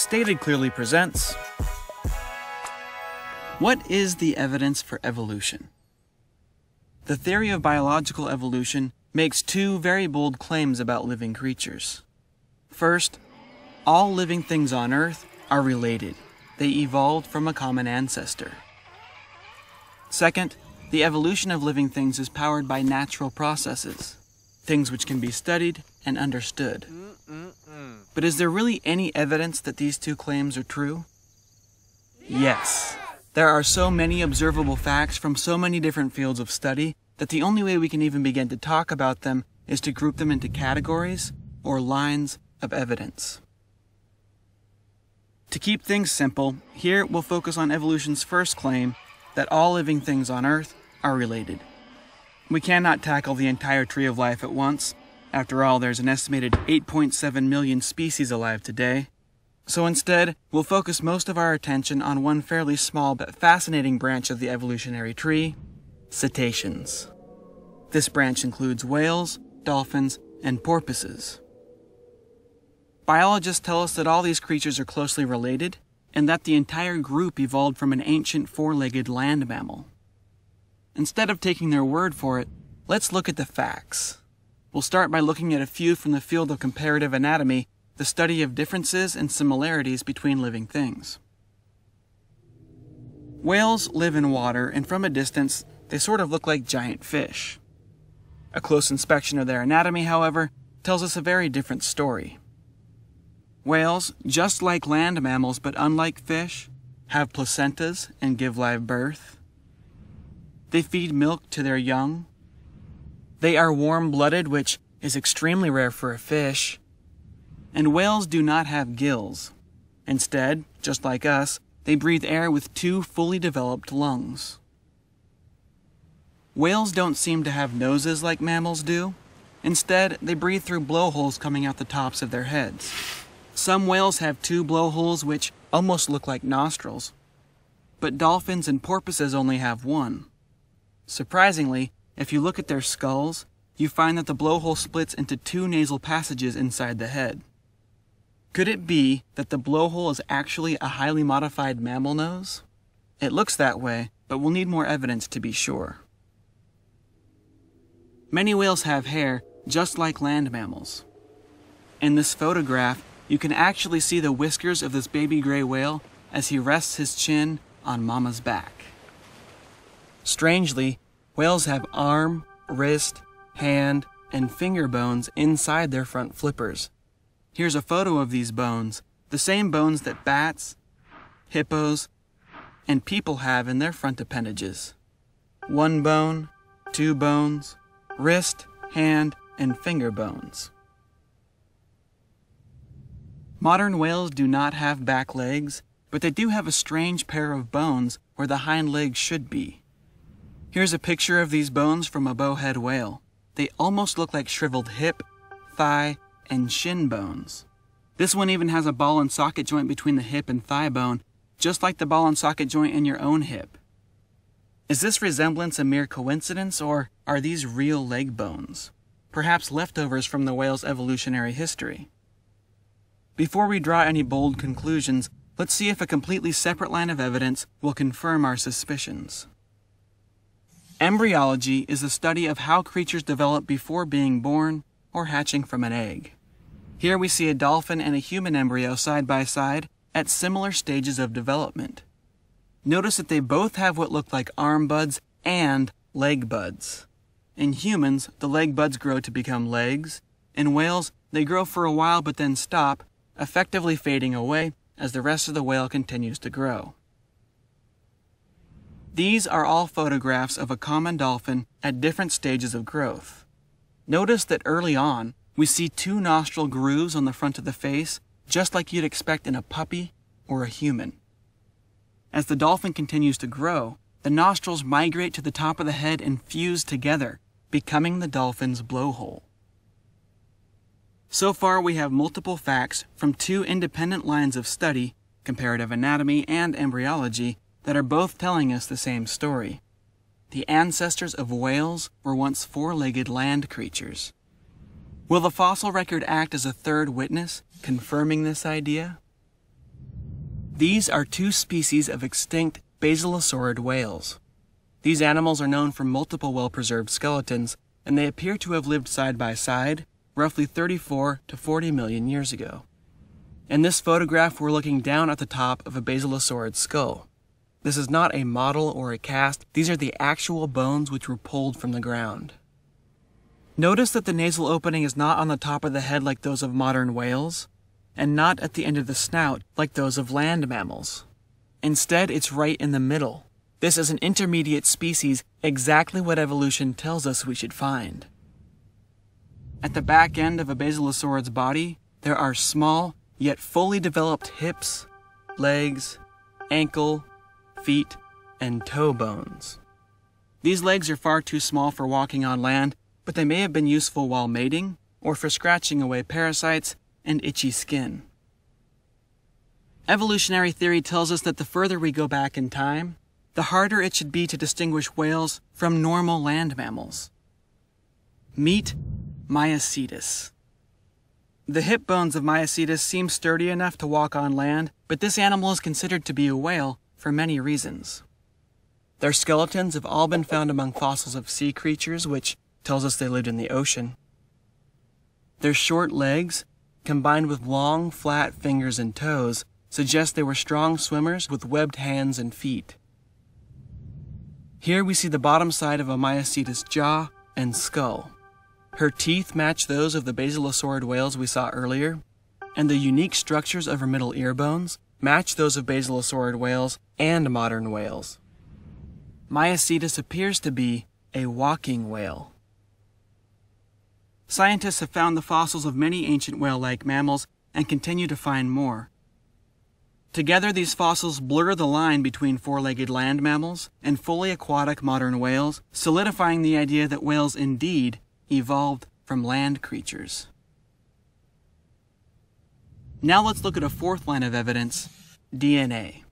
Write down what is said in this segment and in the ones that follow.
Stated Clearly presents, what is the evidence for evolution? The theory of biological evolution makes two very bold claims about living creatures. First, all living things on Earth are related. They evolved from a common ancestor. Second, the evolution of living things is powered by natural processes, things which can be studied and understood. But is there really any evidence that these two claims are true? Yes. There are so many observable facts from so many different fields of study that the only way we can even begin to talk about them is to group them into categories or lines of evidence. To keep things simple, here we'll focus on evolution's first claim that all living things on Earth are related. We cannot tackle the entire tree of life at once. After all, there's an estimated 8.7 million species alive today. So instead, we'll focus most of our attention on one fairly small but fascinating branch of the evolutionary tree, cetaceans. This branch includes whales, dolphins, and porpoises. Biologists tell us that all these creatures are closely related, and that the entire group evolved from an ancient four-legged land mammal. Instead of taking their word for it, let's look at the facts. We'll start by looking at a few from the field of comparative anatomy, the study of differences and similarities between living things. Whales live in water, and from a distance, they sort of look like giant fish. A close inspection of their anatomy, however, tells us a very different story. Whales, just like land mammals but unlike fish, have placentas and give live birth. They feed milk to their young. They are warm-blooded, which is extremely rare for a fish. And whales do not have gills. Instead, just like us, they breathe air with two fully developed lungs. Whales don't seem to have noses like mammals do. Instead, they breathe through blowholes coming out the tops of their heads. Some whales have two blowholes which almost look like nostrils. But dolphins and porpoises only have one. Surprisingly, if you look at their skulls, you find that the blowhole splits into two nasal passages inside the head. Could it be that the blowhole is actually a highly modified mammal nose? It looks that way, but we'll need more evidence to be sure. Many whales have hair, just like land mammals. In this photograph, you can actually see the whiskers of this baby gray whale as he rests his chin on mama's back. Strangely, whales have arm, wrist, hand, and finger bones inside their front flippers. Here's a photo of these bones, the same bones that bats, hippos, and people have in their front appendages. One bone, two bones, wrist, hand, and finger bones. Modern whales do not have back legs, but they do have a strange pair of bones where the hind legs should be. Here's a picture of these bones from a bowhead whale. They almost look like shriveled hip, thigh, and shin bones. This one even has a ball and socket joint between the hip and thigh bone, just like the ball and socket joint in your own hip. Is this resemblance a mere coincidence, or are these real leg bones? Perhaps leftovers from the whale's evolutionary history. Before we draw any bold conclusions, let's see if a completely separate line of evidence will confirm our suspicions. Embryology is the study of how creatures develop before being born or hatching from an egg. Here we see a dolphin and a human embryo side by side at similar stages of development. Notice that they both have what look like arm buds and leg buds. In humans, the leg buds grow to become legs. In whales, they grow for a while but then stop, effectively fading away as the rest of the whale continues to grow. These are all photographs of a common dolphin at different stages of growth. Notice that early on, we see two nostril grooves on the front of the face, just like you'd expect in a puppy or a human. As the dolphin continues to grow, the nostrils migrate to the top of the head and fuse together, becoming the dolphin's blowhole. So far, we have multiple facts from two independent lines of study, comparative anatomy and embryology, that are both telling us the same story. The ancestors of whales were once four-legged land creatures. Will the fossil record act as a third witness, confirming this idea? These are two species of extinct basilosaurid whales. These animals are known from multiple well-preserved skeletons, and they appear to have lived side by side roughly 34 to 40 million years ago. In this photograph, we're looking down at the top of a basilosaurid skull. This is not a model or a cast. These are the actual bones which were pulled from the ground. Notice that the nasal opening is not on the top of the head like those of modern whales, and not at the end of the snout like those of land mammals. Instead, it's right in the middle. This is an intermediate species, exactly what evolution tells us we should find. At the back end of a basilosaurid's body, there are small, yet fully developed hips, legs, ankle, feet, and toe bones. These legs are far too small for walking on land, but they may have been useful while mating, or for scratching away parasites and itchy skin. Evolutionary theory tells us that the further we go back in time, the harder it should be to distinguish whales from normal land mammals. Meet Maiacetus. The hip bones of Maiacetus seem sturdy enough to walk on land, but this animal is considered to be a whale for many reasons. Their skeletons have all been found among fossils of sea creatures, which tells us they lived in the ocean. Their short legs, combined with long, flat fingers and toes, suggest they were strong swimmers with webbed hands and feet. Here we see the bottom side of a Maiacetus jaw and skull. Her teeth match those of the basilosaurid whales we saw earlier, and the unique structures of her middle ear bones match those of basilosaurid whales and modern whales. Maiacetus appears to be a walking whale. Scientists have found the fossils of many ancient whale-like mammals and continue to find more. Together, these fossils blur the line between four-legged land mammals and fully aquatic modern whales, solidifying the idea that whales indeed evolved from land creatures. Now let's look at a fourth line of evidence, DNA.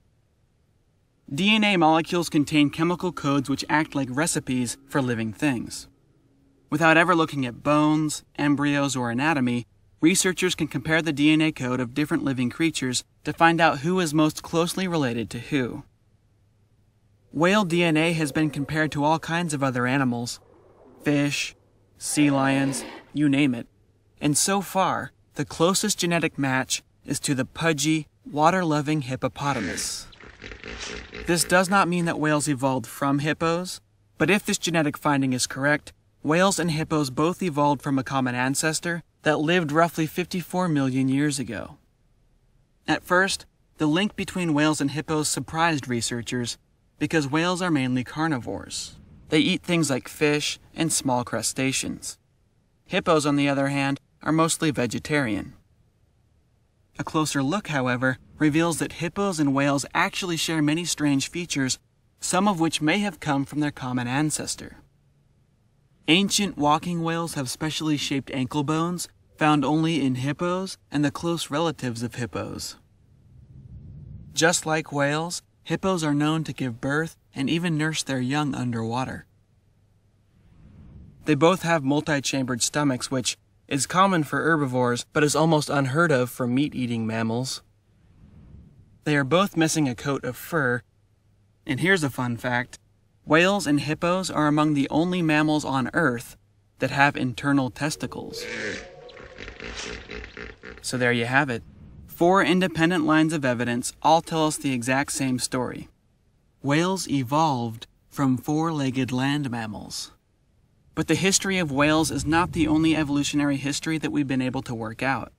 DNA molecules contain chemical codes which act like recipes for living things. Without ever looking at bones, embryos, or anatomy, researchers can compare the DNA code of different living creatures to find out who is most closely related to who. Whale DNA has been compared to all kinds of other animals, fish, sea lions, you name it, and so far, the closest genetic match is to the pudgy, water-loving hippopotamus. This does not mean that whales evolved from hippos, but if this genetic finding is correct, whales and hippos both evolved from a common ancestor that lived roughly 54 million years ago. At first, the link between whales and hippos surprised researchers because whales are mainly carnivores. They eat things like fish and small crustaceans. Hippos, on the other hand, are mostly vegetarian. A closer look, however, reveals that hippos and whales actually share many strange features, some of which may have come from their common ancestor. Ancient walking whales have specially shaped ankle bones found only in hippos and the close relatives of hippos. Just like whales, hippos are known to give birth and even nurse their young underwater. They both have multi-chambered stomachs, which is common for herbivores but is almost unheard of for meat-eating mammals. They are both missing a coat of fur, and here's a fun fact. Whales and hippos are among the only mammals on Earth that have internal testicles. So there you have it. 4 independent lines of evidence all tell us the exact same story. Whales evolved from 4-legged land mammals. But the history of whales is not the only evolutionary history that we've been able to work out.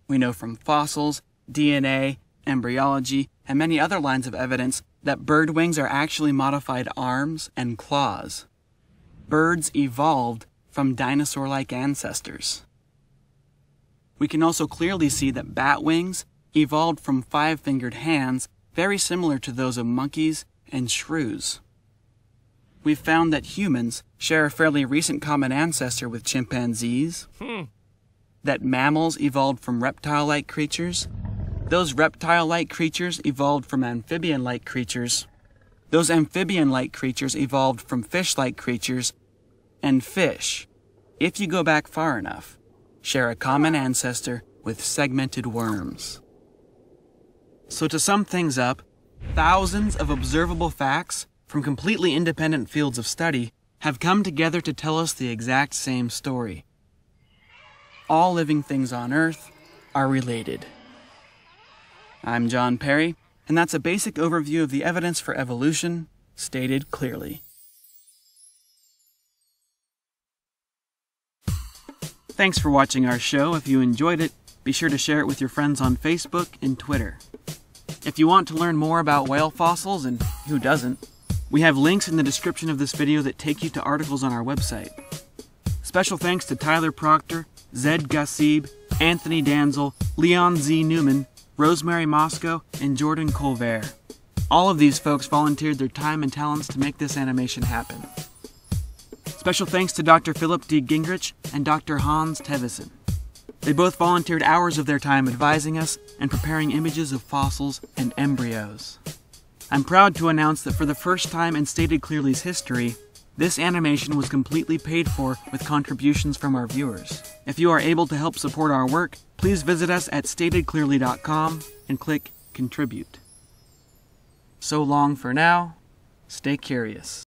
We know from fossils, DNA, embryology, and many other lines of evidence that bird wings are actually modified arms and claws. Birds evolved from dinosaur-like ancestors. We can also clearly see that bat wings evolved from 5-fingered hands, very similar to those of monkeys and shrews. We've found that humans share a fairly recent common ancestor with chimpanzees, that mammals evolved from reptile-like creatures, those reptile-like creatures evolved from amphibian-like creatures, those amphibian-like creatures evolved from fish-like creatures, and fish, if you go back far enough, share a common ancestor with segmented worms. So to sum things up, thousands of observable facts from completely independent fields of study have come together to tell us the exact same story. All living things on Earth are related. I'm John Perry, and that's a basic overview of the evidence for evolution, stated clearly. Thanks for watching our show. If you enjoyed it, be sure to share it with your friends on Facebook and Twitter. If you want to learn more about whale fossils, and who doesn't, we have links in the description of this video that take you to articles on our website. Special thanks to Tyler Proctor, Zed Gasib, Anthony Danzel, Leon Z. Newman, Rosemary Moscow, and Jordan Colvert. All of these folks volunteered their time and talents to make this animation happen. Special thanks to Dr. Philip D. Gingrich and Dr. Hans Tevison. They both volunteered hours of their time advising us and preparing images of fossils and embryos. I'm proud to announce that for the first time in Stated Clearly's history, this animation was completely paid for with contributions from our viewers. If you are able to help support our work, please visit us at statedclearly.com and click Contribute. So long for now. Stay curious.